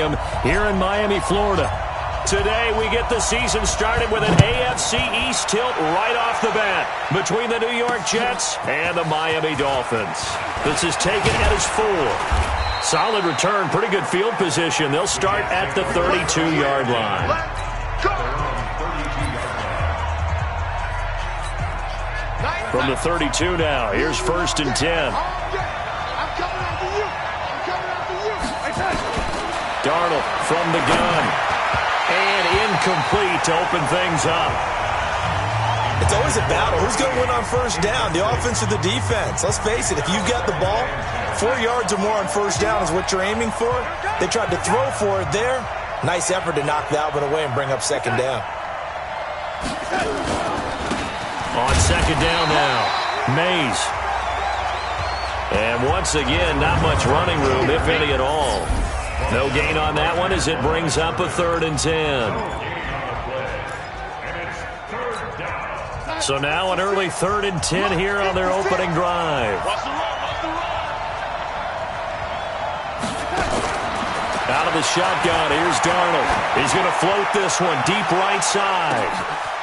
Stadium here in Miami, Florida. Today, we get the season started with an AFC East tilt right off the bat between the New York Jets and the Miami Dolphins. This is taken at his 4. Solid return, pretty good field position. They'll start at the 32-yard line. From the 32 now, here's 1st and 10. Darnold from the gun. And incomplete to open things up. It's always a battle. Who's going to win on first down, the offense or the defense? Let's face it, if you've got the ball, 4 yards or more on first down is what you're aiming for. They tried to throw for it there. Nice effort to knock that one away and bring up 2nd down. On 2nd down now, Mays. And once again, not much running room, if any at all. No gain on that one as it brings up a 3rd and 10. So now an early 3rd and 10 here on their opening drive. Out of the shotgun, here's Darnold. He's going to float this one deep right side.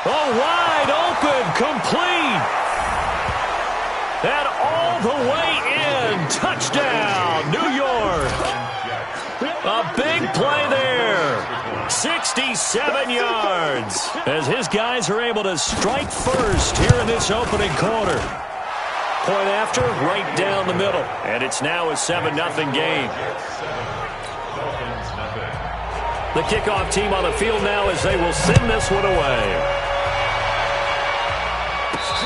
Oh, wide open, complete. And all the way in. Touchdown, New York. A big play there. 67 yards. As his guys are able to strike first here in this opening quarter. Point after, right down the middle. And it's now a 7-0 game. The kickoff team on the field now as they will send this one away.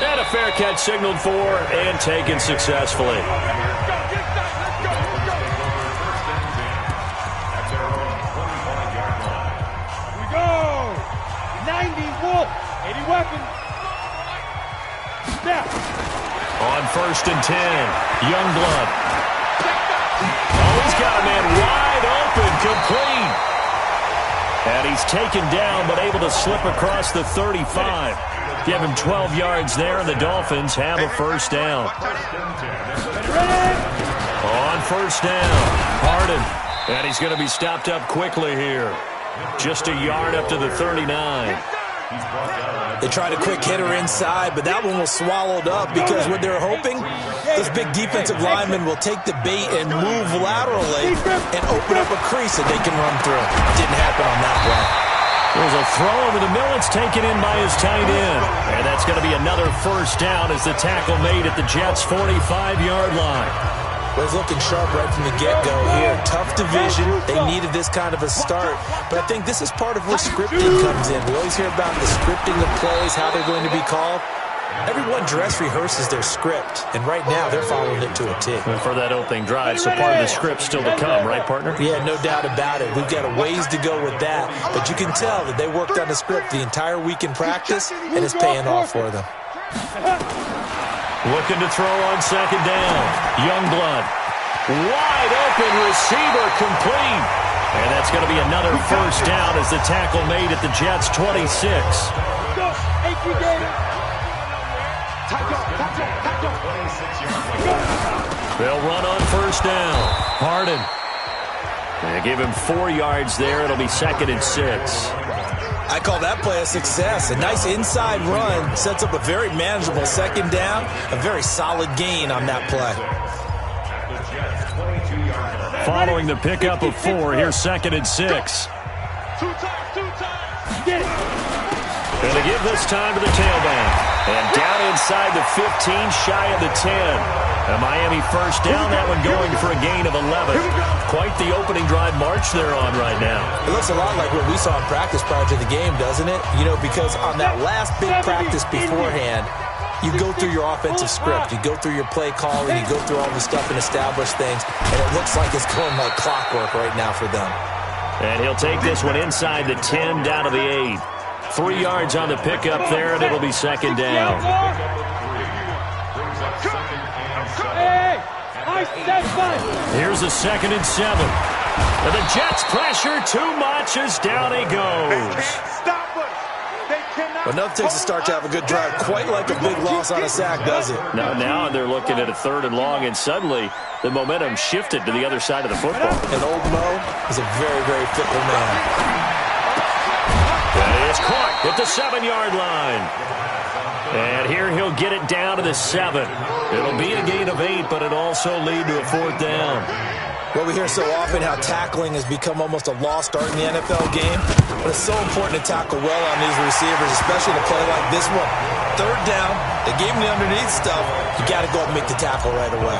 And a fair catch signaled for and taken successfully. On 1st and 10, Youngblood. Oh, he's got a man wide open, complete. And he's taken down, but able to slip across the 35. Give him 12 yards there, and the Dolphins have a 1st down. On 1st down, Harden. And he's going to be stopped up quickly here. Just a yard up to the 39. They tried a quick hitter inside, but that one was swallowed up because what they're hoping, those big defensive linemen will take the bait and move laterally and open up a crease that they can run through. Didn't happen on that play. There's a throw over the middle. It's taken in by his tight end. And that's going to be another 1st down as the tackle made at the Jets' 45-yard line. Was looking sharp right from the get-go here. Tough division. They needed this kind of a start. But I think this is part of where scripting comes in. We always hear about the scripting of plays, how they're going to be called. Everyone dress rehearses their script, and right now they're following it to a T. And for that opening drive, so part of the script still to come, right, partner? Yeah, no doubt about it. We've got a ways to go with that, but you can tell that they worked on the script the entire week in practice, and it's paying off for them. Looking to throw on 2nd down. Youngblood. Wide open receiver, complete. And that's going to be another 1st down as the tackle made at the Jets' 26. They'll run on 1st down. Harden. They give him 4 yards there. It'll be 2nd and 6. I call that play a success. A nice inside run sets up a very manageable 2nd down. A very solid gain on that play. Following the pickup of 4, here's 2nd and 6. Going to give this time to the tailback. And down inside the 15, shy of the 10. A Miami 1st down, that one going for a gain of 11. Quite the opening drive march they're on right now. It looks a lot like what we saw in practice prior to the game, doesn't it? You know, because on that last big practice beforehand, you go through your offensive script, you go through your play calling, you go through all the stuff and establish things, and it looks like it's going like clockwork right now for them. And he'll take this one inside the 10, down to the 8. 3 yards on the pickup there, and it'll be 2nd down. Here's a 2nd and 7. And the Jets pressure too much as down he goes. But nothing takes a start to have a good drive, quite like a big loss on a sack, does it? Now they're looking at a 3rd and long, and suddenly the momentum shifted to the other side of the football. And old Mo is a very, very fickle man. And it's caught at the 7-yard line. And here he'll get it down to the 7. It'll be a gain of 8, but it'll also lead to a 4th down. Well, we hear so often how tackling has become almost a lost art in the NFL game. But it's so important to tackle well on these receivers, especially to play like this one. 3rd down, they gave him the underneath stuff. You got to go up and make the tackle right away.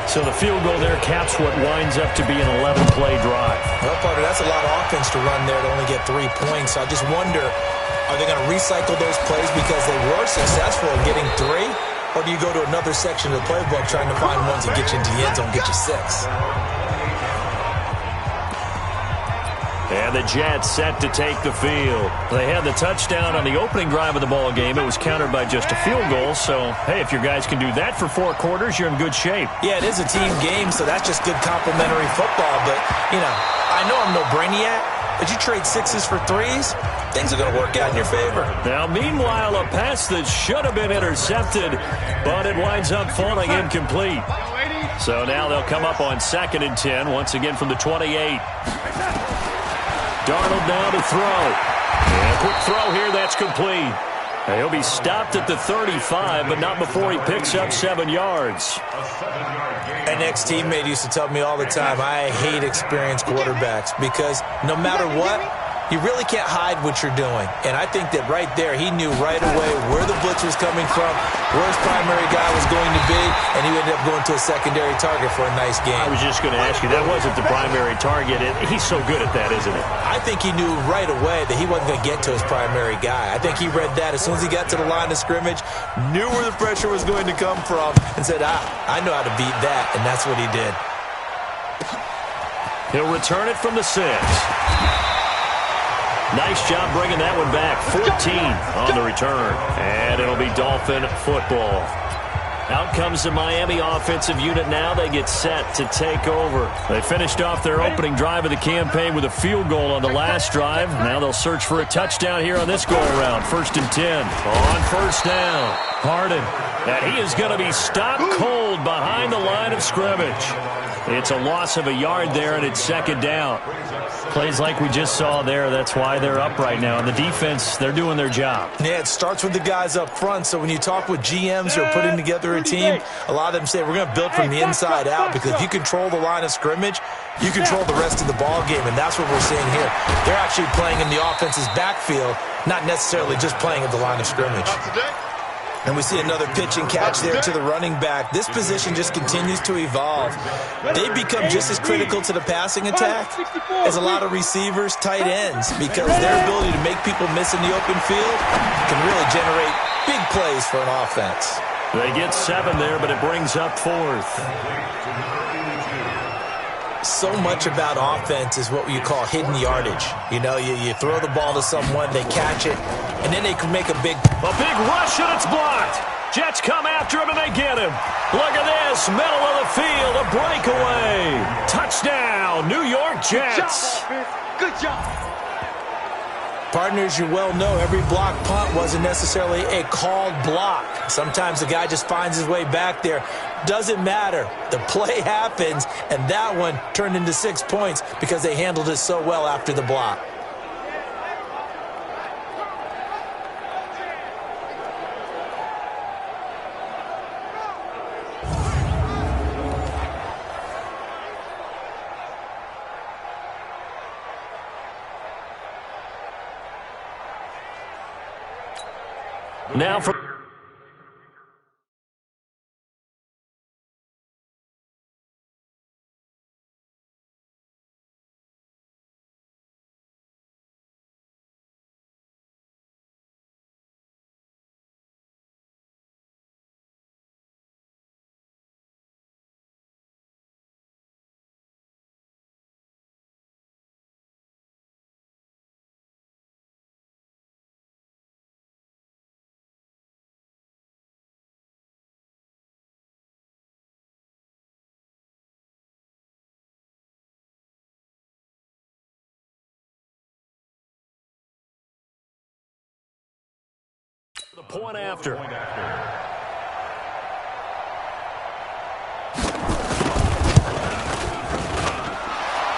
So the field goal there caps what winds up to be an 11-play drive. Well, partner, that's a lot of offense to run there to only get 3 points. So I just wonder, are they going to recycle those plays because they were successful in getting 3? Or do you go to another section of the playbook trying to find ones that get you into the end zone, get you 6? And the Jets set to take the field. They had the touchdown on the opening drive of the ball game. It was countered by just a field goal. So, hey, if your guys can do that for 4 quarters, you're in good shape. Yeah, it is a team game, so that's just good complimentary football. But, you know, I know I'm no brainiac, but you trade 6s for 3s, things are going to work out in your favor. Now, meanwhile, a pass that should have been intercepted, but it winds up falling incomplete. So now they'll come up on 2nd and 10, once again from the 28. Darnold now to throw. And a quick throw here, that's complete. And he'll be stopped at the 35, but not before he picks up 7 yards. An ex-teammate used to tell me all the time, I hate experienced quarterbacks because no matter what, you really can't hide what you're doing. And I think that right there, he knew right away where the blitz was coming from, where his primary guy was going to be, and he ended up going to a secondary target for a nice game. I was just going to ask you, that wasn't the primary target. He's so good at that, isn't he? I think he knew right away that he wasn't going to get to his primary guy. I think he read that as soon as he got to the line of scrimmage, knew where the pressure was going to come from, and said, I know how to beat that, and that's what he did. He'll return it from the 6. Nice job bringing that one back. 14 on the return. And it'll be Dolphin football. Out comes the Miami offensive unit now. They get set to take over. They finished off their opening drive of the campaign with a field goal on the last drive. Now they'll search for a touchdown here on this go-around. 1st and 10. On 1st down, Harden. And he is going to be stopped cold behind the line of scrimmage. It's a loss of a yard there, and it's 2nd down. Plays like we just saw there, that's why they're up right now. And the defense, they're doing their job. Yeah, it starts with the guys up front. So when you talk with GMs who are putting together a team, a lot of them say we're going to build from the inside out because if you control the line of scrimmage, you control the rest of the ball game, and that's what we're seeing here. They're actually playing in the offense's backfield, not necessarily just playing at the line of scrimmage. And we see another pitch and catch there to the running back. This position just continues to evolve. They become just as critical to the passing attack as a lot of receivers, tight ends, because their ability to make people miss in the open field can really generate big plays for an offense. They get 7 there, but it brings up 4th. So much about offense is what you call hidden yardage. You know, you throw the ball to someone, they catch it, and then they can make a big rush, and it's blocked. Jets come after him, and they get him. Look at this, middle of the field, a breakaway. Touchdown, New York Jets. Good job. Partners, you well know every block punt wasn't necessarily a called block. Sometimes the guy just finds his way back there. Doesn't matter. The play happens, and that one turned into 6 points because they handled it so well after the block. Now for Point after.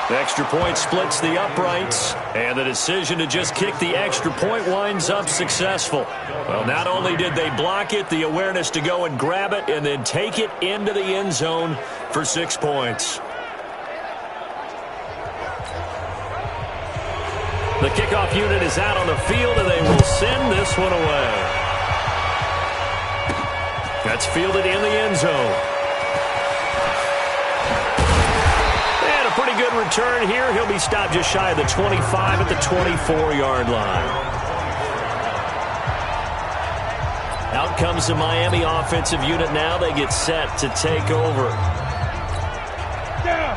The extra point splits the uprights, and the decision to just kick the extra point winds up successful. Well, not only did they block it, the awareness to go and grab it and then take it into the end zone for 6 points. The kickoff unit is out on the field, and they will send this one away. That's fielded in the end zone. Pretty good return here. He'll be stopped just shy of the 25 at the 24-yard line. Out comes the Miami offensive unit now. They get set to take over. Down.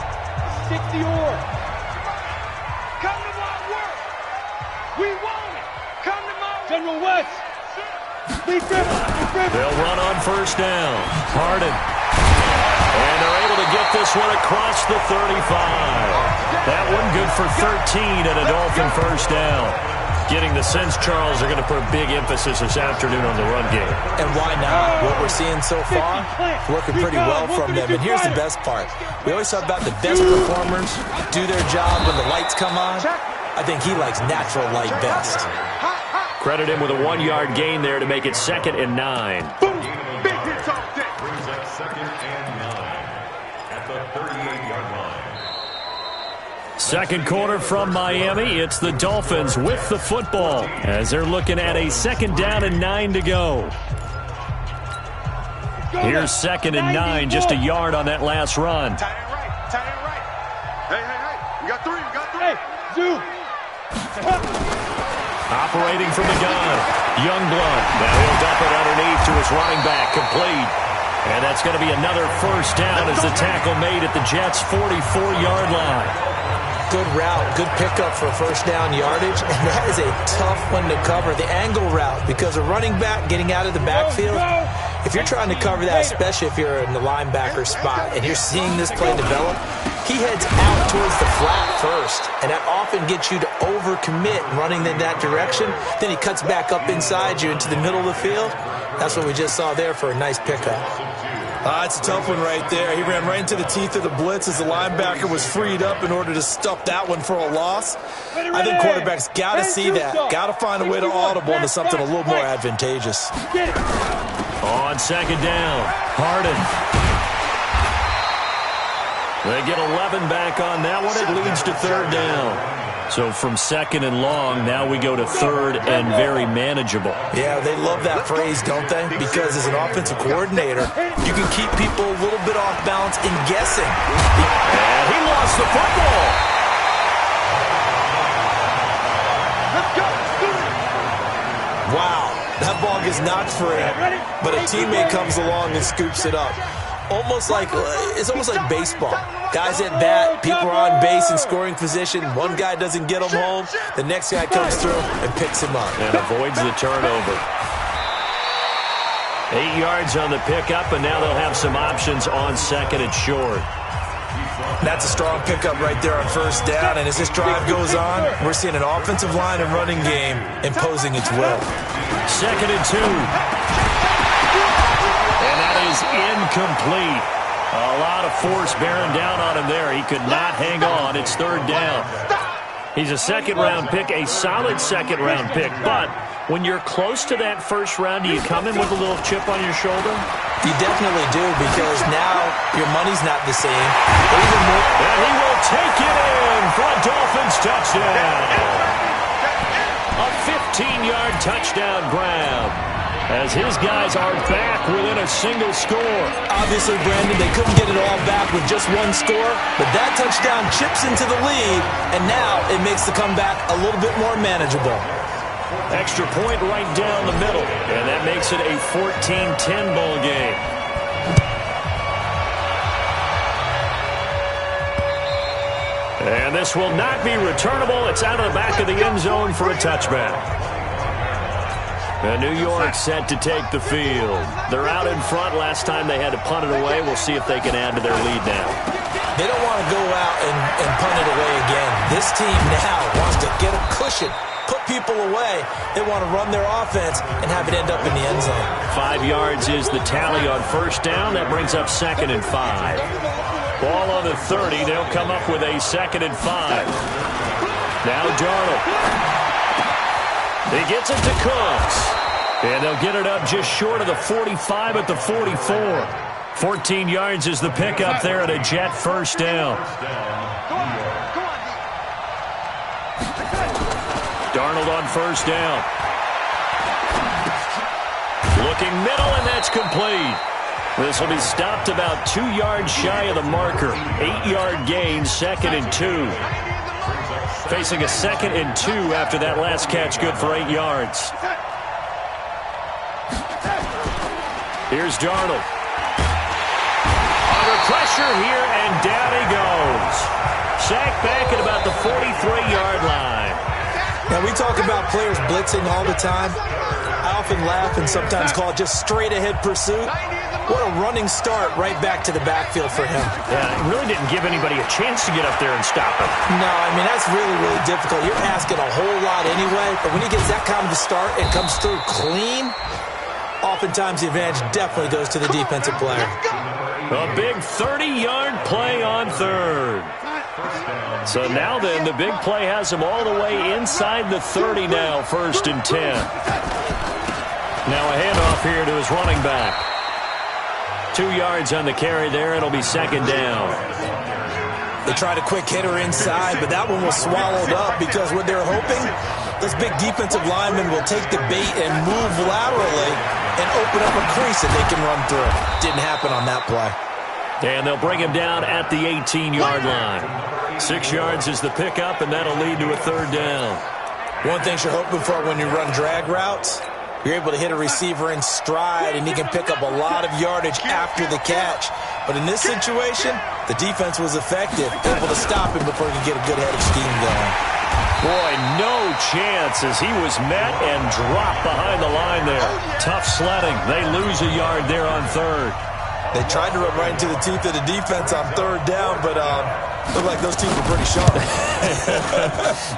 60 or. Come to my work. We want it. Come to my General West. They'll run on first down. Harden. And they're able to get this one across the 35. That one good for 13 and a Dolphin first down. Getting the sense, Charles, they're going to put a big emphasis this afternoon on the run game. And why not? What we're seeing so far, working pretty well from them. And here's the best part. We always talk about the best performers do their job when the lights come on. I think he likes natural light best. Credit him with a 1-yard gain there to make it 2nd and 9. Boom. Big hits all day. Brings up 2nd and 9 at the 38-yard line. Second quarter from Miami. It's the Dolphins with the football as they're looking at a 2nd down and 9 to go. Here's 2nd and 9, just a yard on that last run. Tight end right. Tight end right. Hey. We got three. Hey, Zoo. Operating from the gun, Youngblood. Now he'll dump it underneath to his running back, complete. And that's going to be another first down as the tackle made at the Jets' 44-yard line. Good route, good pickup for first down yardage, and that is a tough one to cover, the angle route, because a running back getting out of the backfield, if you're trying to cover that, especially if you're in the linebacker spot and you're seeing this play develop, he heads out towards the flat first, and that often gets you to overcommit running in that direction. Then he cuts back up inside you into the middle of the field. That's what we just saw there for a nice pickup. It's a tough one right there. He ran right into the teeth of the blitz as the linebacker was freed up in order to stuff that one for a loss. I think quarterbacks got to see that. Got to find a way to audible into something a little more advantageous. On 2nd down, Harden. They get 11 back on that one. It leads to 3rd down. So from 2nd and long, now we go to 3rd and very manageable. Yeah, they love that phrase, don't they? Because as an offensive coordinator, you can keep people a little bit off balance in guessing. And he lost the football. Wow, that ball gets knocked free, but a teammate comes along and scoops it up. It's almost like baseball. Guys at bat, people are on base in scoring position. One guy doesn't get him home. The next guy comes through and picks him up. And avoids the turnover. 8 yards on the pickup, and now they'll have some options on 2nd and short. That's a strong pickup right there on first down. And as this drive goes on, we're seeing an offensive line and running game imposing its will. 2nd and 2. And that is incomplete. A lot of force bearing down on him there. He could not hang on. It's 3rd down. He's a 2nd-round pick, a solid 2nd-round pick. But when you're close to that first round, do you come in with a little chip on your shoulder? You definitely do, because now your money's not the same. Even more. And he will take it in for a Dolphins touchdown. A 15-yard touchdown grab, as his guys are back within a single score. Obviously, Brandon, they couldn't get it all back with just one score, but that touchdown chips into the lead, and now it makes the comeback a little bit more manageable. Extra point right down the middle, and that makes it a 14-10 ball game. And this will not be returnable. It's out of the back of the end zone for a touchback. New York set to take the field. They're out in front. Last time they had to punt it away. We'll see if they can add to their lead now. They don't want to go out and punt it away again. This team now wants to get a cushion put people away. They want to run their offense and have it end up in the end zone. 5 yards is the tally on first down. That brings up 2nd and 5. Ball on the 30. They'll come up with a 2nd and 5. Now Darnold. He gets it to Cooks. And they'll get it up just short of the 45 at the 44. 14 yards is the pickup there at a Jet first down. Darnold on first down. Looking middle, and that's complete. This will be stopped about 2 yards shy of the marker. 8-yard gain, 2nd and 2. Facing a 2nd and 2 after that last catch, good for 8 yards. Here's Darnold. Under pressure here, and down he goes. Sacked back at about the 43-yard line. Now, we talk about players blitzing all the time. I often laugh and sometimes call it just straight-ahead pursuit. What a running start right back to the backfield for him. Yeah, it really didn't give anybody a chance to get up there and stop him. No, I mean, that's really, really difficult. You're asking a whole lot anyway, but when he gets that kind of a start and comes through clean, oftentimes the advantage definitely goes to the defensive player. A big 30-yard play on third. So now then, the big play has him all the way inside the 30 now, 1st and 10. Now a handoff here to his running back. 2 yards on the carry there. It'll be 2nd down. They tried a quick hitter inside, but that one was swallowed up because what they're hoping, those big defensive linemen will take the bait and move laterally and open up a crease that they can run through. Didn't happen on that play. And they'll bring him down at the 18-yard line. 6 yards is the pickup, and that'll lead to a 3rd down. One thing you're hoping for when you run drag routes, you're able to hit a receiver in stride, and he can pick up a lot of yardage after the catch. But in this situation, the defense was effective, able to stop him before he could get a good head of steam going. Boy, no chance as he was met and dropped behind the line there. Tough sledding. They lose a yard there on 3rd. They tried to run right into the teeth of the defense on 3rd down, but looked like those teeth were pretty sharp.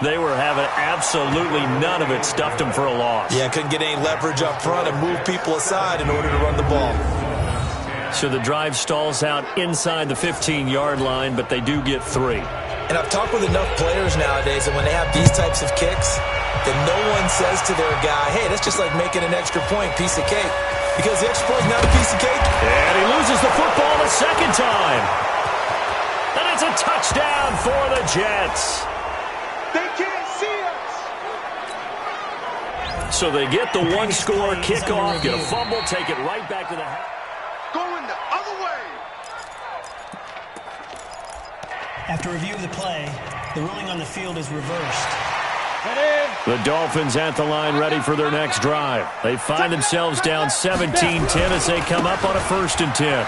They were having absolutely none of it. Stuffed them for a loss. Yeah, couldn't get any leverage up front and move people aside in order to run the ball. So the drive stalls out inside the 15-yard line, but they do get 3. And I've talked with enough players nowadays that when they have these types of kicks, that no one says to their guy, hey, that's just like making an extra point, piece of cake. Because the extra point is not a piece of cake. And he loses the football a 2nd time. And it's a touchdown for the Jets. They can't see us. So they get the one-score kickoff, get a fumble, take it right back to the house. Going the other way. After review of the play, the ruling on the field is reversed. The Dolphins at the line ready for their next drive. They find themselves down 17-10 as they come up on a 1st and 10.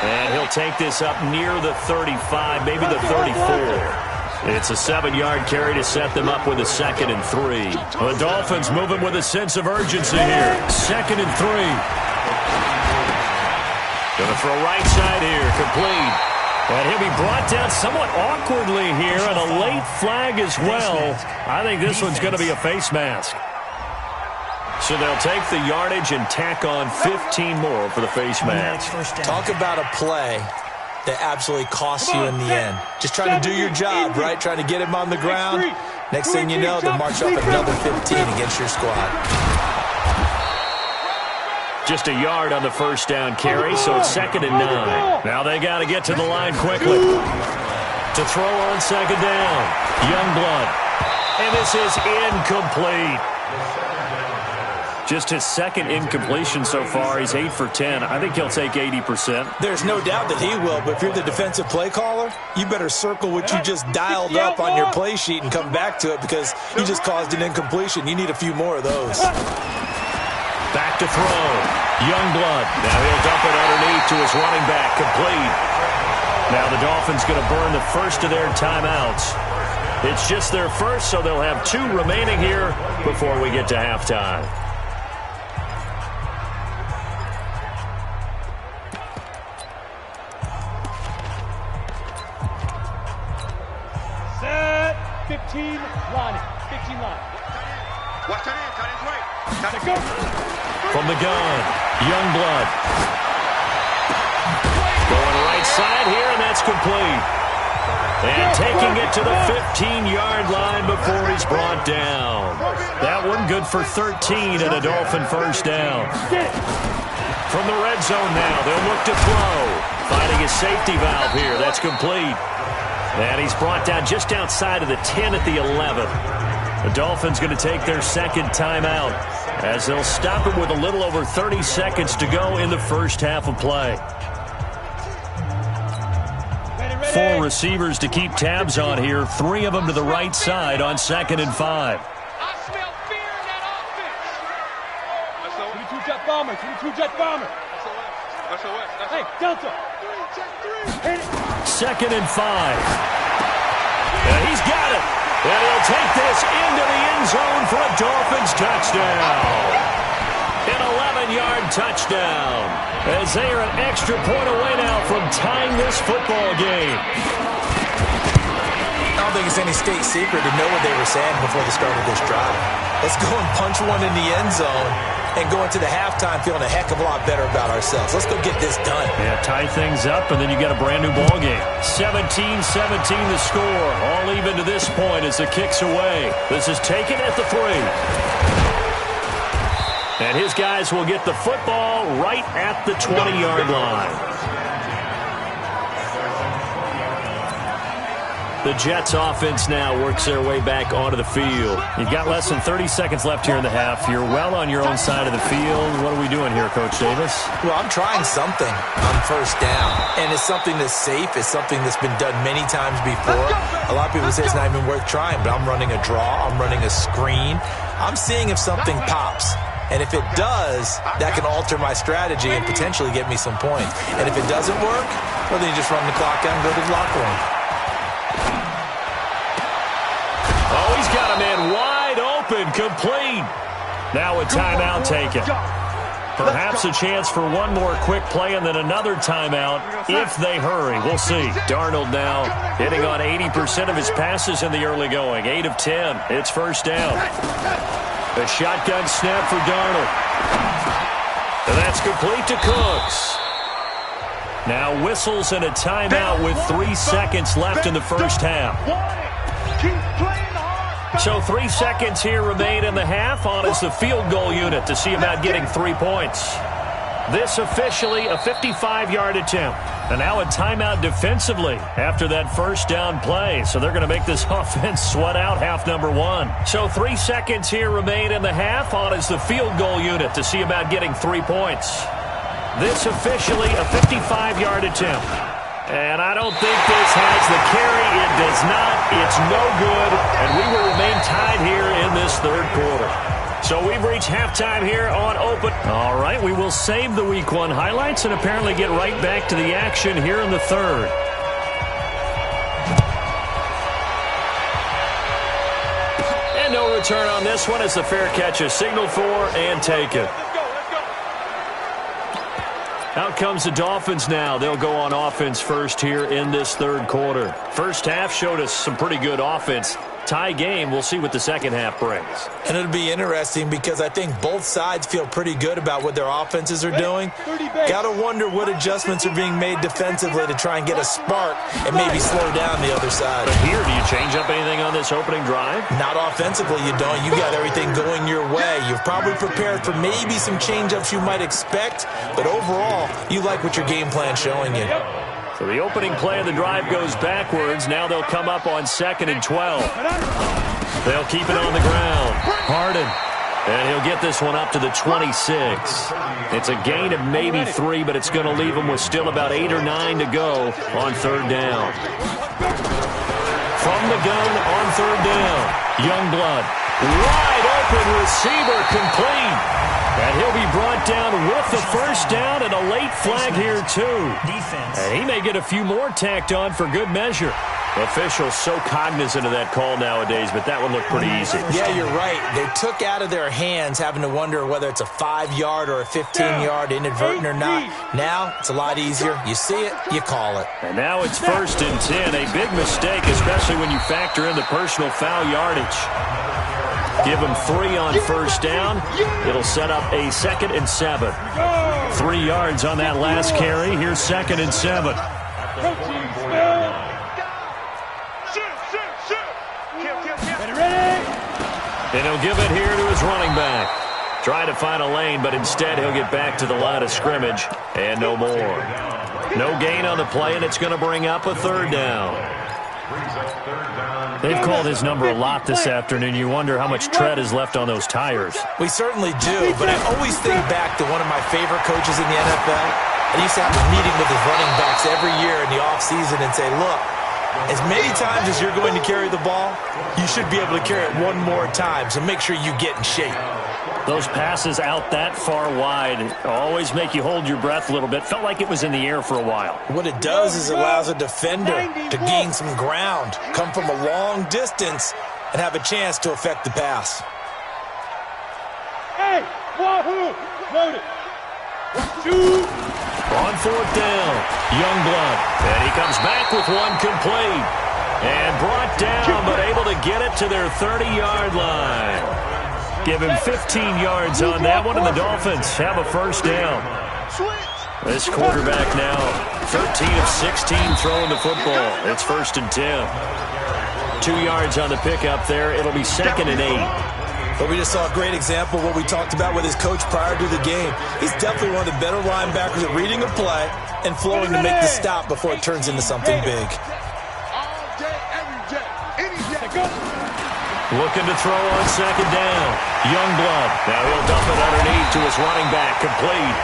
And he'll take this up near the 35, maybe the 34. It's a 7-yard carry to set them up with a 2nd and 3. The Dolphins moving with a sense of urgency here. 2nd and 3. Going to throw right side here, complete. And he'll be brought down somewhat awkwardly here, and a late flag as well. I think this one's going to be a face mask. So they'll take the yardage and tack on 15 more for the face mask. Talk about a play that absolutely costs you in the end. Just trying to do your job, right? Trying to get him on the ground. Next thing you know, they'll march off another 15 against your squad. Just a yard on the 1st down carry, so it's 2nd and 9. Now they got to get to the line quickly. To throw on 2nd down, Youngblood. And this is incomplete. Just his 2nd incompletion so far. He's 8 for 10. I think he'll take 80%. There's no doubt that he will, but if you're the defensive play caller, you better circle what you just dialed up on your play sheet and come back to it because you just caused an incompletion. You need a few more of those. Back to throw. Youngblood. Now he'll dump it underneath to his running back. Complete. Now the Dolphins going to burn the first of their timeouts. It's just their first, so they'll have 2 remaining here before we get to halftime. Set. 15 line it. 15 line. Watch that in. Tight end's right. Tight end, go. From the gun, Youngblood. Going right side here, and that's complete. And taking it to the 15-yard line before he's brought down. That one good for 13 and a Dolphin first down. From the red zone now, they'll look to throw. Finding his safety valve here. That's complete. And he's brought down just outside of the 10 at the 11. The Dolphins going to take their second timeout as they'll stop it with a little over 30 seconds to go in the first half of play. 4 receivers to keep tabs on here. 3 of them to the right side on 2nd and 5. I smell fear in that offense. 22 jet bomber. 22 jet bomber. Hey, Delta. Hit it. 2nd and 5. And he's got it. And he'll take this into the end zone for a Dolphins touchdown. An 11-yard touchdown. As they are an extra point away now from tying this football game. I don't think it's any state secret to know what they were saying before the start of this drive. Let's go and punch one in the end zone and go into the halftime feeling a heck of a lot better about ourselves. Let's go get this done. Yeah, tie things up, and then you get a brand-new ball game. 17-17 the score. All even to this point as the kick's away. This is taken at the 3. And his guys will get the football right at the 20-yard line. The Jets offense now works their way back onto the field. You've got less than 30 seconds left here in the half. You're well on your own side of the field. What are we doing here, Coach Davis? Well, I'm trying something on first down. And it's something that's safe. It's something that's been done many times before. A lot of people say it's not even worth trying, but I'm running a draw. I'm running a screen. I'm seeing if something pops. And if it does, that can alter my strategy and potentially get me some points. And if it doesn't work, well, then you just run the clock out and go to the locker room. Oh, he's got a man wide open, complete. Now a timeout taken. Perhaps a chance for one more quick play and then another timeout if they hurry. We'll see. Darnold now hitting on 80% of his passes in the early going. 8 of 10. It's first down. The shotgun snap for Darnold. And that's complete to Cooks. Now whistles and a timeout with 3 seconds left in the first half. So 3 seconds here remain in the half. On is the field goal unit to see about getting 3 points. This officially a 55-yard attempt. And now a timeout defensively after that first down play. So they're going to make this offense sweat out half number 1. So 3 seconds here remain in the half. On is the field goal unit to see about getting 3 points. This officially a 55-yard attempt. And I don't think this has the carry. It does not. It's no good. And we will remain tied here in this third quarter. So we've reached halftime here on Open. All right, we will save the Week 1 highlights and apparently get right back to the action here in the third. And no return on this one as the fair catch is signaled for and taken. Out comes the Dolphins now. They'll go on offense first here in this third quarter. First half showed us some pretty good offense. Tie game. We'll see what the second half brings. And it'll be interesting because I think both sides feel pretty good about what their offenses are doing. Got to wonder what adjustments are being made defensively to try and get a spark and maybe slow down the other side. But here, do you change up anything on this opening drive? Not offensively, you don't. You got everything going your way. You've probably prepared for maybe some change-ups you might expect, but overall, you like what your game plan's showing you. So the opening play of the drive goes backwards. Now they'll come up on 2nd and 12. They'll keep it on the ground. Harden. And he'll get this one up to the 26. It's a gain of maybe 3, but it's going to leave them with still about 8 or 9 to go on third down. From the gun on third down, Youngblood. Wide open receiver complete. And he'll be brought down with the first down and a late flag here, too. Defense. And he may get a few more tacked on for good measure. Officials so cognizant of that call nowadays, but that one looked pretty easy. Yeah, you're right. They took out of their hands having to wonder whether it's a 5-yard or a 15-yard, inadvertent or not. Now, it's a lot easier. You see it, you call it. And now it's 1st and 10. A big mistake, especially when you factor in the personal foul yardage. Give them 3 on 1st down. It'll set up a 2nd and 7. 3 yards on that last carry. Here's 2nd and 7. And he'll give it here to his running back. Trying to find a lane, but instead he'll get back to the line of scrimmage and no more. No gain on the play, and it's going to bring up a 3rd down. They've called his number a lot this afternoon. You wonder how much tread is left on those tires. We certainly do, but I always think back to one of my favorite coaches in the NFL. I used to have a meeting with his running backs every year in the offseason and say, look, as many times as you're going to carry the ball, you should be able to carry it one more time, so make sure you get in shape. Those passes out that far wide always make you hold your breath a little bit. Felt like it was in the air for a while. What it does is it allows a defender to gain some ground, come from a long distance, and have a chance to affect the pass. Hey, wahoo! Loaded. 2. On 4th down, Youngblood. And he comes back with one complete. And brought down, but able to get it to their 30-yard line. Give him 15 yards on that one, and the Dolphins have a 1st down. This quarterback now, 13 of 16 throwing the football. It's 1st and 10. 2 yards on the pickup there. It'll be 2nd and 8. But we just saw a great example of what we talked about with his coach prior to the game. He's definitely one of the better linebackers at reading a play and flowing to make the stop before it turns into something big. Looking to throw on 2nd down. Youngblood. Now he'll dump it underneath to his running back. Complete.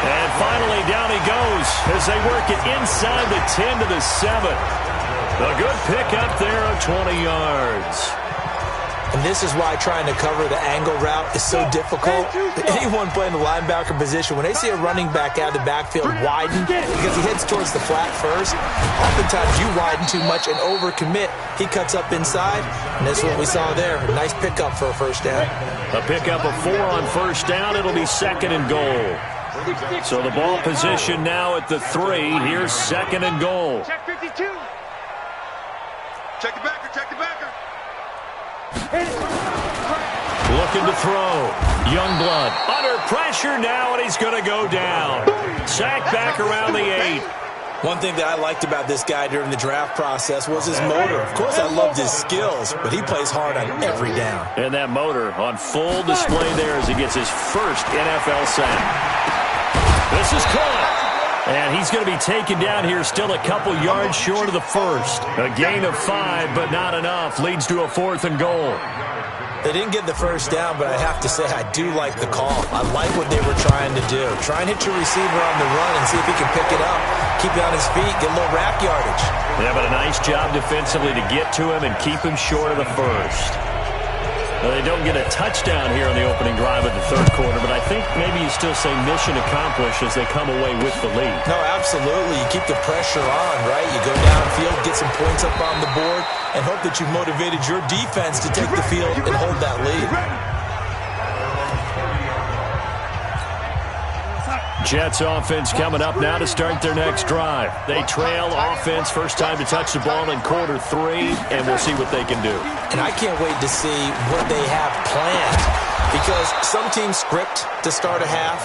And finally down he goes as they work it inside the 10 to the 7. A good pickup there of 20 yards. And this is why trying to cover the angle route is so difficult. Anyone playing the linebacker position, when they see a running back out of the backfield widen, because he heads towards the flat first, oftentimes you widen too much and overcommit. He cuts up inside, and that's what we saw there. A nice pickup for a 1st down. A pickup of 4 on 1st down. It'll be 2nd and goal. So the ball position now at the 3. Here's 2nd and goal. Check 52. Check the backer, check the backer. Looking to throw. Youngblood under pressure now, and he's going to go down. Sacked back around the 8. One thing that I liked about this guy during the draft process was his motor. Of course, I loved his skills, but he plays hard on every down. And that motor on full display there as he gets his first NFL sack. This is caught. And he's going to be taken down here, still a couple yards short of the 1st. A gain of 5, but not enough. Leads to a 4th and goal. They didn't get the 1st down, but I have to say I do like the call. I like what they were trying to do. Try and hit your receiver on the run and see if he can pick it up. Keep it on his feet, get a little rack yardage. Yeah, but a nice job defensively to get to him and keep him short of the 1st. Well, they don't get a touchdown here on the opening drive of the 3rd quarter, but I think maybe you still say mission accomplished as they come away with the lead. No, absolutely. You keep the pressure on, right? You go downfield, get some points up on the board, and hope that you've motivated your defense to take the field and hold that lead. Jets offense coming up now to start their next drive. They trail offense, first time to touch the ball in quarter 3, and we'll see what they can do. And I can't wait to see what they have planned, because some teams script to start a half.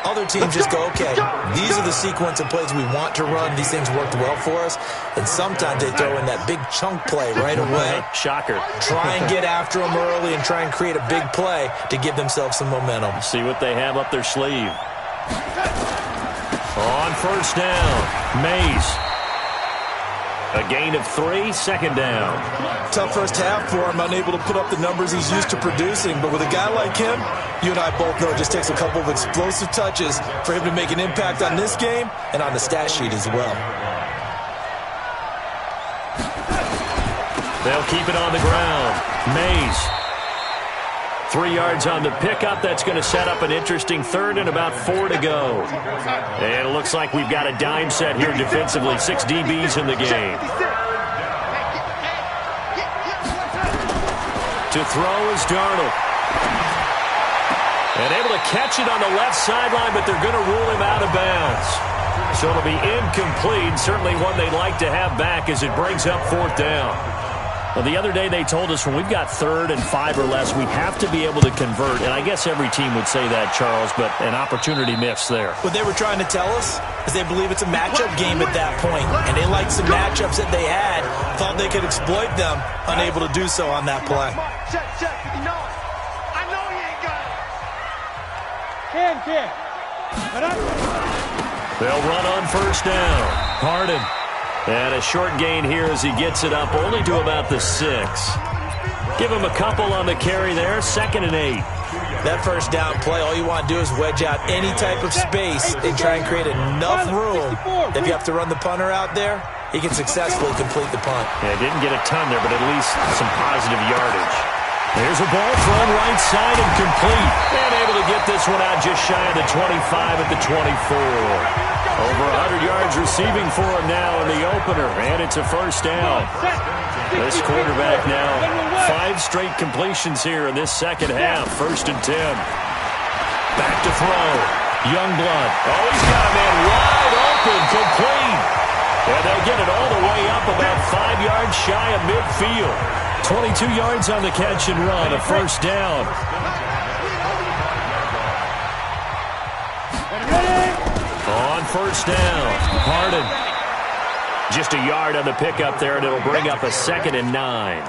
Other teams just go, okay, these are the sequence of plays we want to run. These things worked well for us. And sometimes they throw in that big chunk play right away. Shocker. Try and get after them early and try and create a big play to give themselves some momentum. See what they have up their sleeve. On 1st down, Mays. A gain of 3, 2nd down. Tough first half for him, unable to put up the numbers he's used to producing. But with a guy like him, you and I both know it just takes a couple of explosive touches for him to make an impact on this game and on the stat sheet as well. They'll keep it on the ground. Mays. 3 yards on the pickup. That's going to set up an interesting 3rd and about 4 to go. And it looks like we've got a dime set here defensively. 6 DBs in the game. To throw is Darnold. And able to catch it on the left sideline, but they're going to rule him out of bounds. So it'll be incomplete. Certainly one they'd like to have back as it brings up 4th down. Well, the other day they told us when we've got 3rd and 5 or less, we have to be able to convert. And I guess every team would say that, Charles, but an opportunity missed there. What they were trying to tell us is they believe it's a matchup game at that point, and they liked some matchups that they had, thought they could exploit them, unable to do so on that play. Check, 59. I know you ain't got it. Can. But They'll run on 1st down. Harden. And a short gain here as he gets it up only to about the 6. Give him a couple on the carry there. 2nd and 8. That 1st down play, all you want to do is wedge out any type of space and try and create enough room. If you have to run the punter out there, he can successfully complete the punt. Yeah, didn't get a ton there, but at least some positive yardage. There's a ball thrown right side and complete. And able to get this one out just shy of the 25 at the 24. Over 100 yards receiving for him now in the opener, and it's a 1st down. This quarterback now, 5 straight completions here in this 2nd half. 1st and 10. Back to throw. Youngblood. Oh, he's got a man wide open, complete. And they'll get it all the way up about 5 yards shy of midfield. 22 yards on the catch and run, a 1st down. On 1st down, Harden. Just a yard on the pickup there, and it'll bring up a 2nd and 9.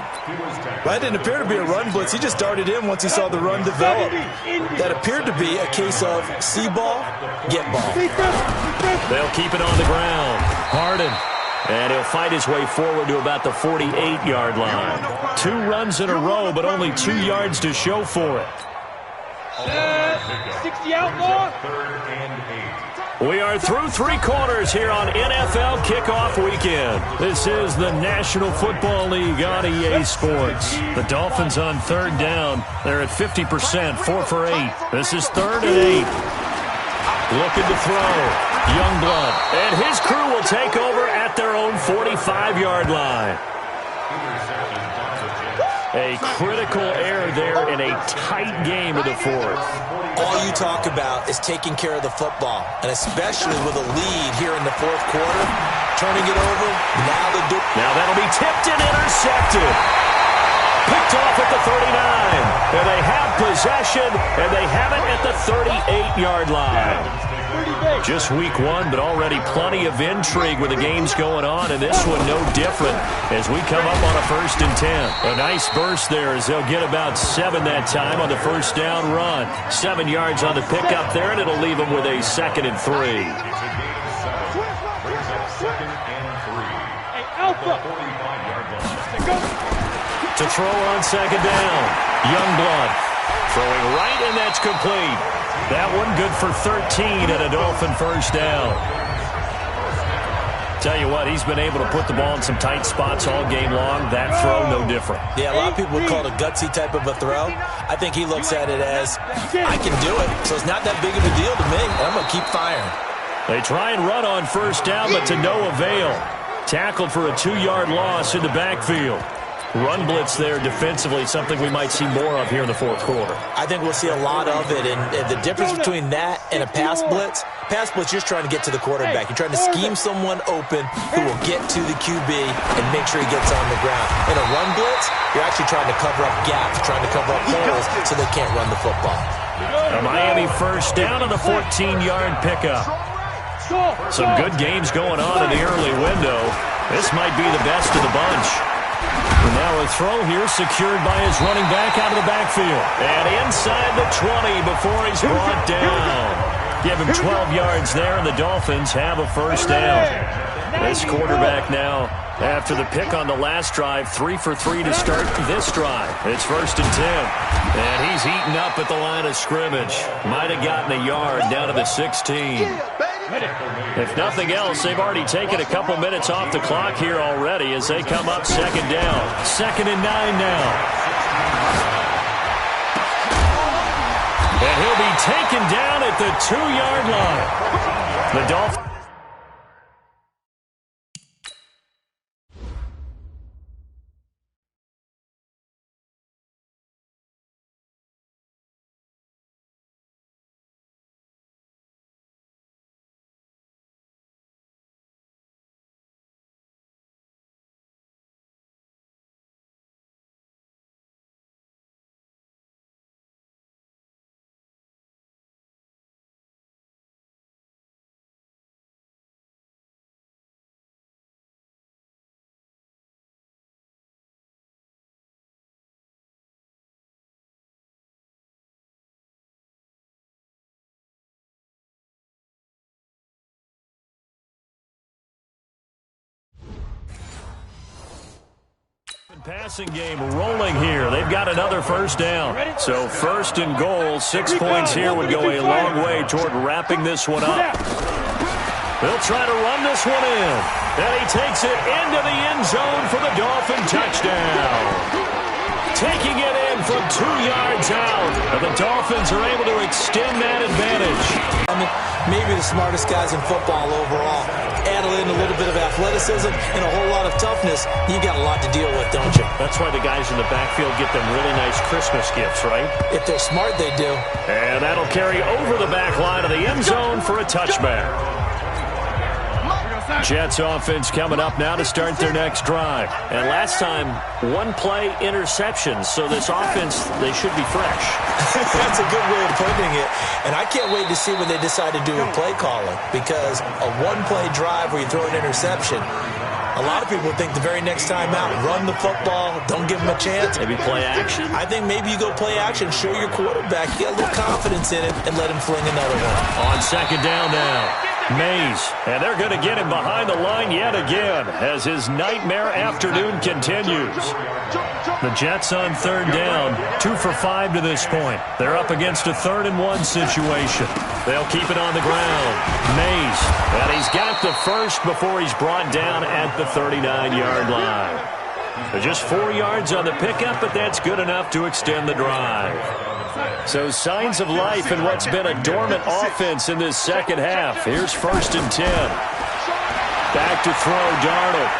That didn't appear to be a run blitz. He just darted in once he saw the run develop. That appeared to be a case of see ball, get ball. They'll keep it on the ground. Harden. And he'll fight his way forward to about the 48-yard line. 2 runs in a row, but only 2 yards to show for it. 60 outlaw. We are through 3 quarters here on NFL Kickoff Weekend. This is the National Football League on EA Sports. The Dolphins on 3rd down. They're at 50%, 4 for 8. This is 3rd and 8. Looking to throw. Youngblood. And his crew will take over at their own 45-yard line. A critical error there in a tight game of the 4th. All you talk about is taking care of the football, and especially with a lead here in the 4th quarter, turning it over, now that'll be tipped and intercepted. Picked off at the 39. And they have possession, and they have it at the 38-yard line. Just week 1, but already plenty of intrigue with the games going on, and this one no different as we come up on a 1st and 10. A nice burst there as they'll get about 7 that time on the 1st down run. 7 yards on the pickup there, and it'll leave them with a 2nd and 3. To throw on 2nd down. Youngblood throwing right, and that's complete. That one good for 13 at a Dolphin 1st down. Tell you what, he's been able to put the ball in some tight spots all game long. That throw, no different. Yeah, a lot of people would call it a gutsy type of a throw. I think he looks at it as, I can do it, so it's not that big of a deal to me, and I'm going to keep firing. They try and run on 1st down, but to no avail. Tackled for a 2-yard loss in the backfield. Run blitz there defensively, something we might see more of here in the 4th quarter. I think we'll see a lot of it, and the difference between that and a pass blitz, you're just trying to get to the quarterback. You're trying to scheme someone open who will get to the QB and make sure he gets on the ground. In a run blitz, you're actually trying to cover up gaps, trying to cover up holes so they can't run the football. A Miami 1st down on the 14-yard pickup. Some good games going on in the early window. This might be the best of the bunch. And now a throw here secured by his running back out of the backfield. And inside the 20 before he's brought down. Give him 12 yards there, and the Dolphins have a 1st down. This quarterback now, after the pick on the last drive, 3 for 3 to start this drive. It's 1st and 10. And he's eaten up at the line of scrimmage. Might have gotten a yard down to the 16. If nothing else, they've already taken a couple minutes off the clock here already as they come up 2nd down. 2nd and 9 now. And he'll be taken down at the 2-yard line. The Dolphins. Passing game rolling here. They've got another first down. So first and goal, 6 points here would go a long way toward wrapping this one up. They'll try to run this one in. And he takes it into the end zone for the Dolphin touchdown. Taking it in from 2 yards out. And the Dolphins are able to extend that advantage. Maybe the smartest guys in football overall. Add in a little bit of athleticism and a whole lot of toughness. You got a lot to deal with, don't you? That's why the guys in the backfield get them really nice Christmas gifts, right? If they're smart, they do. And that'll carry over the back line of the end zone for a touchback. Jets offense coming up now to start their next drive. And last time, 1-play interceptions. So this offense, they should be fresh. That's a good way of putting it. And I can't wait to see when they decide to do a play calling. Because a 1-play drive where you throw an interception, a lot of people think the very next time out, run the football, don't give them a chance. Maybe play action? I think maybe you go play action, show your quarterback, get a little confidence in it, and let him fling another one. On second down now. Mays, and they're going to get him behind the line yet again as his nightmare afternoon continues. The Jets on third down, 2 for 5 to this point. They're up against a 3rd-and-1 situation. They'll keep it on the ground. Mays, and he's got the first before he's brought down at the 39-yard line. So just 4 yards on the pickup, but that's good enough to extend the drive. So signs of life in what's been a dormant offense in this second half. Here's 1st and 10. Back to throw, Darnold.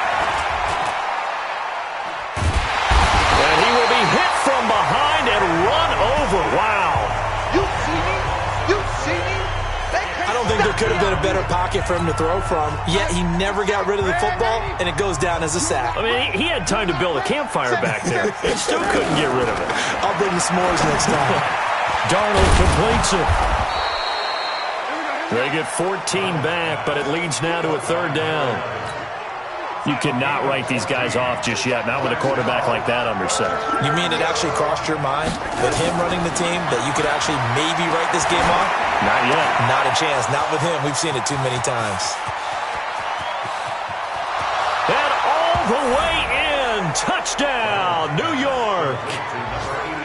And he will be hit from behind and run over. Wow. You see me? You see me? I don't think there could have been a better pocket for him to throw from, yet he never got rid of the football, and it goes down as a sack. I mean, he had time to build a campfire back there. He still couldn't get rid of it. I'll bring the s'mores next time. Darnold completes it. They get 14 back, but it leads now to a 3rd down. You cannot write these guys off just yet, not with a quarterback like that under center. You mean it actually crossed your mind with him running the team that you could actually maybe write this game off? Not yet. Not a chance. Not with him. We've seen it too many times. And all the way in. Touchdown, New York.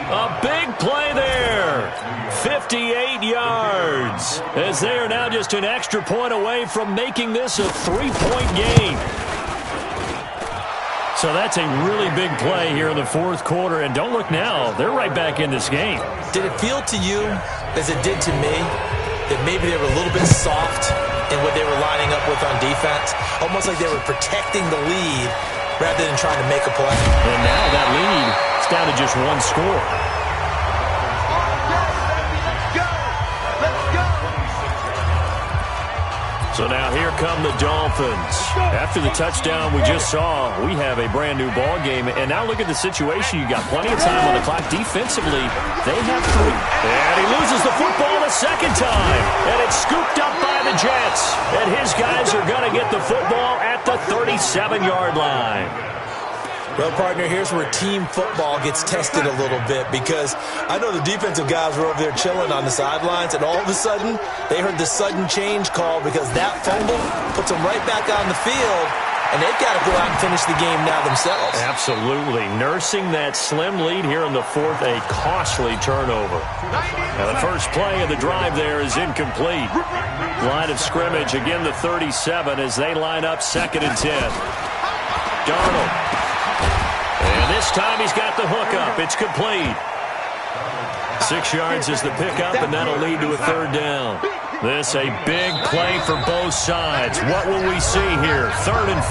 A big play there. 58 yards. As they are now just an extra point away from making this a 3-point game. So that's a really big play here in the 4th quarter. And don't look now. They're right back in this game. Did it feel to you, as it did to me, that maybe they were a little bit soft in what they were lining up with on defense? Almost like they were protecting the lead rather than trying to make a play. And now that lead is down to just 1 score. So now here come the Dolphins. After the touchdown we just saw, we have a brand new ball game. And now look at the situation. You got plenty of time on the clock. Defensively, they have 3. And he loses the football a second time. And it's scooped up by the Jets. And his guys are going to get the football at the 37-yard line. Well, partner, here's where team football gets tested a little bit, because I know the defensive guys were over there chilling on the sidelines, and all of a sudden, they heard the sudden change call because that fumble puts them right back on the field, and they've got to go out and finish the game now themselves. Absolutely. Nursing that slim lead here in the 4th, a costly turnover. Now, the first play of the drive there is incomplete. Line of scrimmage, again, the 37 as they line up 2nd and 10. Darnold. And this time he's got the hook up. It's complete. 6 yards is the pickup, and that'll lead to a 3rd down. This a big play for both sides. What will we see here? 3rd and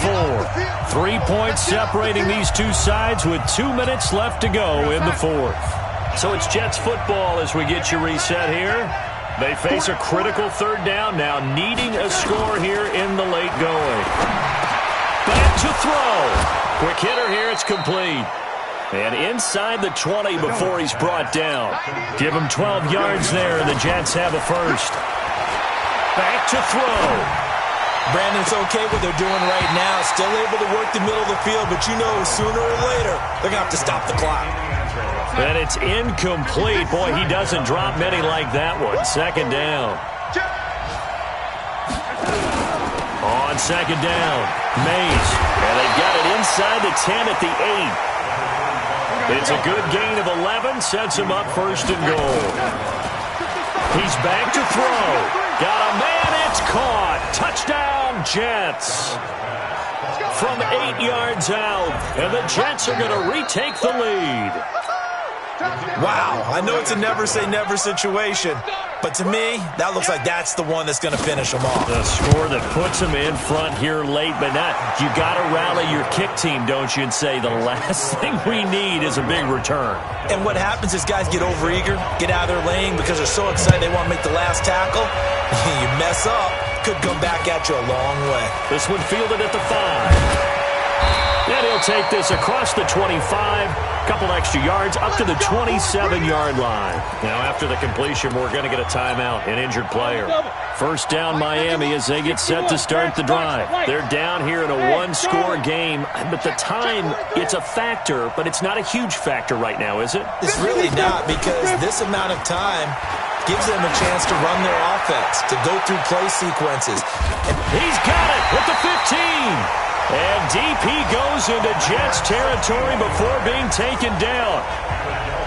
4. 3 points separating these two sides with 2 minutes left to go in the 4th. So it's Jets football as we get you reset here. They face a critical 3rd down now, needing a score here in the late going. Back to throw. Quick hitter here, it's complete. And inside the 20 before he's brought down. Give him 12 yards there, and the Jets have a first. Back to throw. Brandon, it's okay what they're doing right now. Still able to work the middle of the field, but you know sooner or later they're going to have to stop the clock. And it's incomplete. Boy, he doesn't drop many like that one. 2nd down. On 2nd down, Mays. And they've got it inside the 10 at the 8. It's a good gain of 11, sets him up first and goal. He's back to throw. Got a man, it's caught. Touchdown, Jets. From 8 yards out, and the Jets are going to retake the lead. Wow, I know it's a never-say-never situation, but to me, that looks like that's the one that's going to finish them off. The score that puts them in front here late, but not. You got to rally your kick team, don't you, and say the last thing we need is a big return. And what happens is guys get overeager, get out of their lane because they're so excited they want to make the last tackle. You mess up, could come back at you a long way. This one fielded at the 5. And he'll take this across the 25, couple extra yards, up to the 27-yard line. Now, after the completion, we're going to get a timeout, an injured player. First down, Miami, as they get set to start the drive. They're down here in a one-score game, but the time, it's a factor, but it's not a huge factor right now, is it? It's really not, because this amount of time gives them a chance to run their offense, to go through play sequences. He's got it at the 15. And DP goes into Jets territory before being taken down.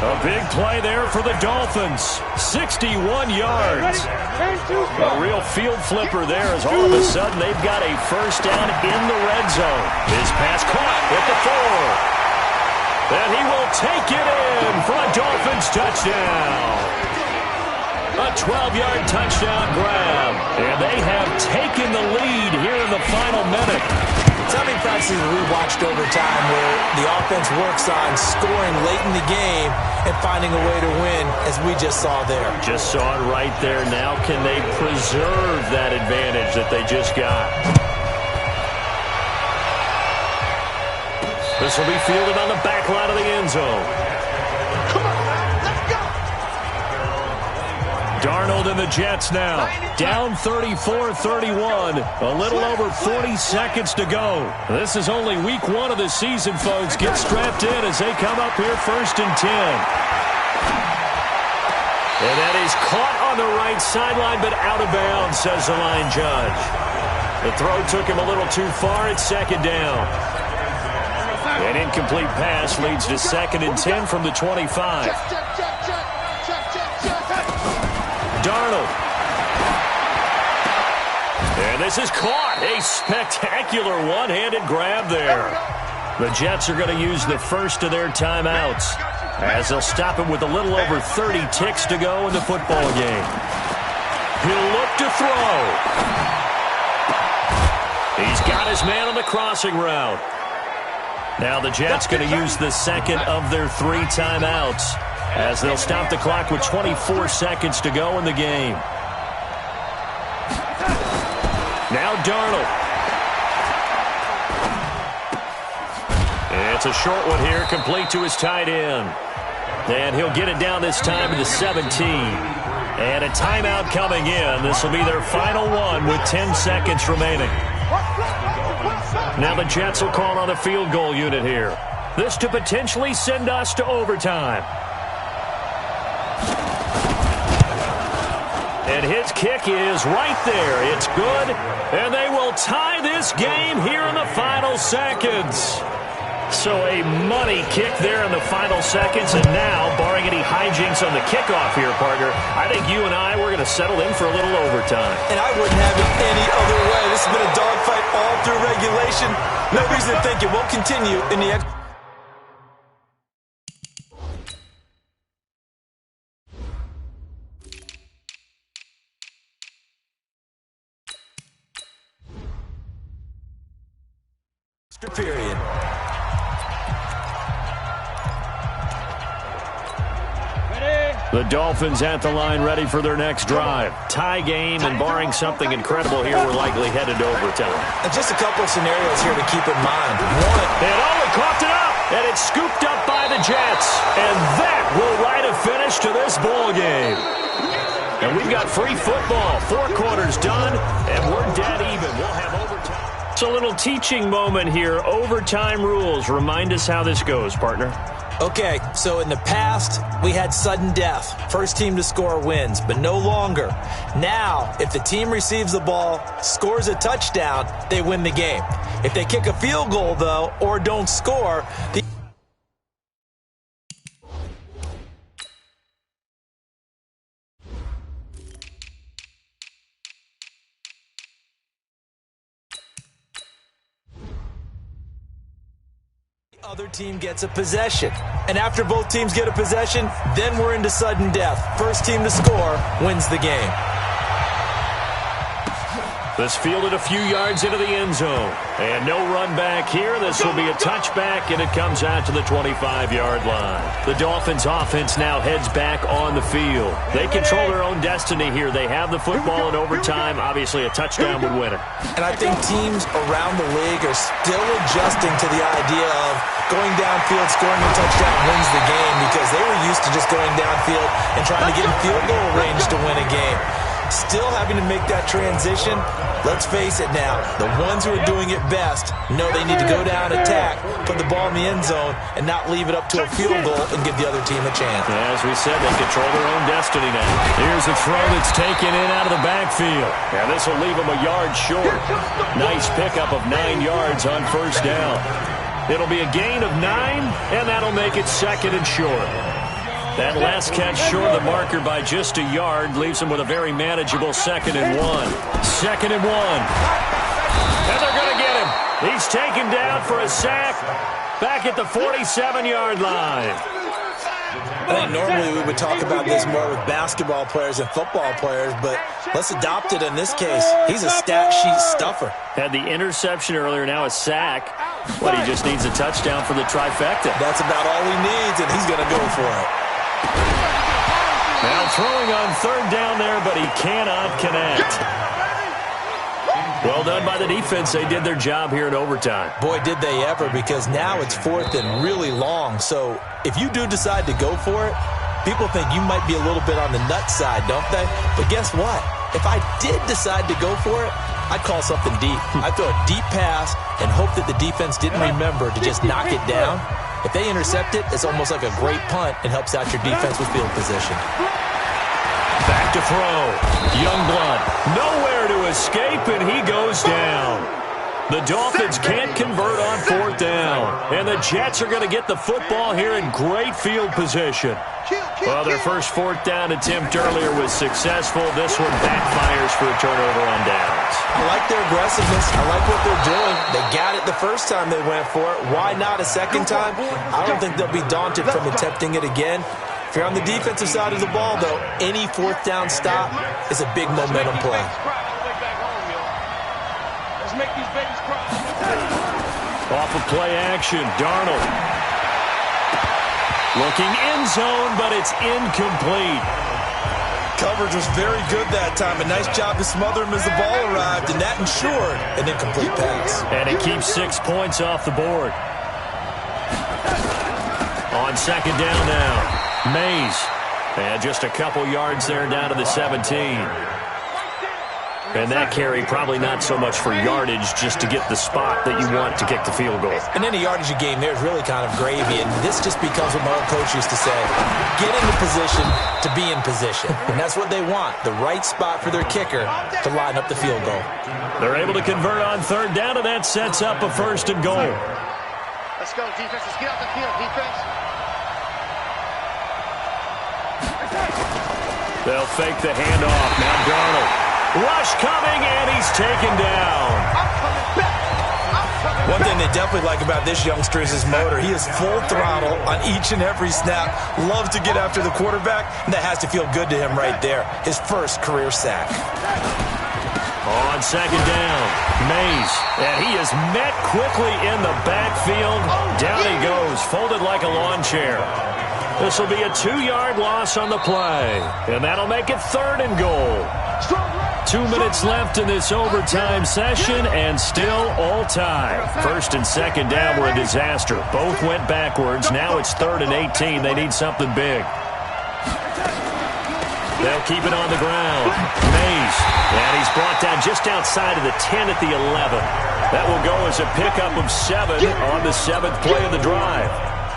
A big play there for the Dolphins. 61 yards. A real field flipper there as all of a sudden they've got a first down in the red zone. His pass caught at the 4. And he will take it in for a Dolphins touchdown. A 12-yard touchdown grab. And they have taken the lead here in the final minute. How many practices we watched over time where the offense works on scoring late in the game and finding a way to win, as we just saw there? Just saw it right there. Now can they preserve that advantage that they just got? This will be fielded on the back line of the end zone. Darnold and the Jets now. Down 34-31. A little over 40 seconds to go. This is only week 1 of the season, folks. Get strapped in as they come up here first and 10. And that is caught on the right sideline, but out of bounds, says the line judge. The throw took him a little too far. It's second down. An incomplete pass leads to second and 10 from the 25. Darnold. And this is caught. A spectacular one-handed grab there. The Jets are going to use the first of their timeouts as they'll stop him with a little over 30 ticks to go in the football game. He'll look to throw. He's got his man on the crossing route. Now the Jets going to use the second of their 3 timeouts as they'll stop the clock with 24 seconds to go in the game. Now Darnold. It's a short one here, complete to his tight end. And he'll get it down this time to the 17. And a timeout coming in. This will be their final one with 10 seconds remaining. Now the Jets will call on a field goal unit here. This to potentially send us to overtime. And his kick is right there. It's good. And they will tie this game here in the final seconds. So a money kick there in the final seconds. And now, barring any hijinks on the kickoff here, partner, I think you and I, we're going to settle in for a little overtime. And I wouldn't have it any other way. This has been a dogfight all through regulation. No reason to think it won't continue in the extra period. The Dolphins at the line, ready for their next drive. Tie game, and barring something incredible here, we're likely headed to overtime. And just a couple of scenarios here to keep in mind. One, he coughed it up, and it's scooped up by the Jets. And that will write a finish to this ball game. And we've got free football. 4 quarters done, and we're dead even. We'll have overtime. It's a little teaching moment here. Overtime rules. Remind us how this goes, partner. Okay, so in the past, we had sudden death. First team to score wins, but no longer. Now, if the team receives the ball, scores a touchdown, they win the game. If they kick a field goal, though, or don't score, the team gets a possession. And after both teams get a possession, then we're into sudden death. First team to score wins the game. This fielded a few yards into the end zone. And no run back here. This will be a touchback, and it comes out to the 25-yard line. The Dolphins' offense now heads back on the field. They control their own destiny here. They have the football in overtime. Obviously, a touchdown would win it. And I think teams around the league are still adjusting to the idea of going downfield, scoring a touchdown wins the game, because they were used to just going downfield and trying to get in field goal range to win a game. Still having to make that transition. Let's face it now, the ones who are doing it best know they need to go down, attack, put the ball in the end zone, and not leave it up to a field goal and give the other team a chance. As we said, they control their own destiny now. Here's a throw that's taken in out of the backfield. And this will leave them a yard short. Nice pickup of 9 yards on first down. It'll be a gain of 9, and that'll make it second and short. That last catch short of the marker by just a yard leaves him with a very manageable 2nd and 1. 2nd and 1. And they're going to get him. He's taken down for a sack back at the 47-yard line. I think normally we would talk about this more with basketball players and football players, but let's adopt it in this case. He's a stat sheet stuffer. Had the interception earlier, now a sack. But he just needs a touchdown for the trifecta. That's about all he needs, and he's going to go for it. Now throwing on third down there, but he cannot connect. Well done by the defense. They did their job here in overtime. Boy, did they ever, because now it's 4th and really long. So if you do decide to go for it, people think you might be a little bit on the nut side, don't they? But guess what? If I did decide to go for it, I'd call something deep. I'd throw a deep pass and hope that the defense didn't remember to just knock it down. If they intercept it, it's almost like a great punt and helps out your defense with field position. Back to throw. Youngblood nowhere to escape, and he goes down. The Dolphins can't convert on 4th down. And the Jets are going to get the football here in great field position. Well, their first 4th down attempt earlier was successful. This one backfires for a turnover on downs. I like their aggressiveness. I like what they're doing. They got it the first time they went for it. Why not a second time? I don't think they'll be daunted from attempting it again. If you're on the defensive side of the ball, though, any 4th down stop is a big momentum play. Let's make these babies cry. Off of play action, Darnold. Looking end zone, but it's incomplete. Coverage was very good that time. A nice job to smother him as the ball arrived, and that ensured an incomplete pass. And it keeps 6 points off the board. On 2nd down now. Mays. And just a couple yards there down to the 17. And that carry probably not so much for yardage, just to get the spot that you want to kick the field goal. In any yardage game, there's really kind of gravy, and this just becomes what my old coach used to say, get in the position to be in position. And that's what they want, the right spot for their kicker to line up the field goal. They're able to convert on 3rd down, and that sets up a 1st and goal. Let's go, defense. Let's get out the field, defense. They'll fake the handoff. Now Darnold. Rush coming, and he's taken down. One thing they definitely like about this youngster is his motor. He is full throttle on each and every snap. Loves to get after the quarterback, and that has to feel good to him right there. His first career sack. On 2nd down, Mays. And he is met quickly in the backfield. Down he goes, folded like a lawn chair. This will be a 2-yard loss on the play. And that'll make it 3rd and goal. 2 minutes left in this overtime session, and still all tied. 1st and 2nd down were a disaster. Both went backwards. Now it's 3rd and 18. They need something big. They'll keep it on the ground. Mays. And he's brought down just outside of the 10 at the 11. That will go as a pickup of 7 on the 7th play of the drive.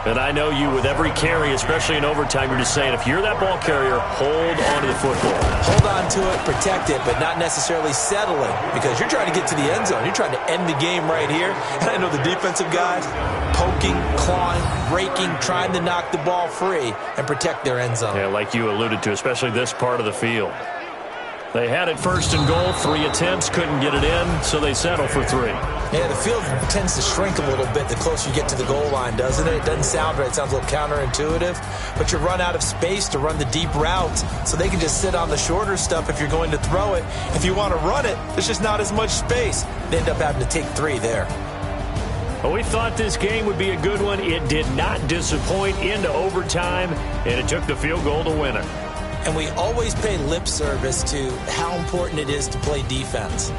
And I know you, with every carry, especially in overtime, you're just saying, if you're that ball carrier, hold on to the football. Hold on to it, protect it, but not necessarily settling, because you're trying to get to the end zone. You're trying to end the game right here. And I know the defensive guys poking, clawing, raking, trying to knock the ball free and protect their end zone. Yeah, like you alluded to, especially this part of the field. They had it first and goal, 3 attempts, couldn't get it in, so they settle for 3. Yeah, the field tends to shrink a little bit the closer you get to the goal line, doesn't it? It doesn't sound right. It sounds a little counterintuitive. But you run out of space to run the deep routes, so they can just sit on the shorter stuff if you're going to throw it. If you want to run it, there's just not as much space. They end up having to take 3 there. Well, we thought this game would be a good one. It did not disappoint into overtime, and it took the field goal to win it. And we always pay lip service to how important it is to play defense.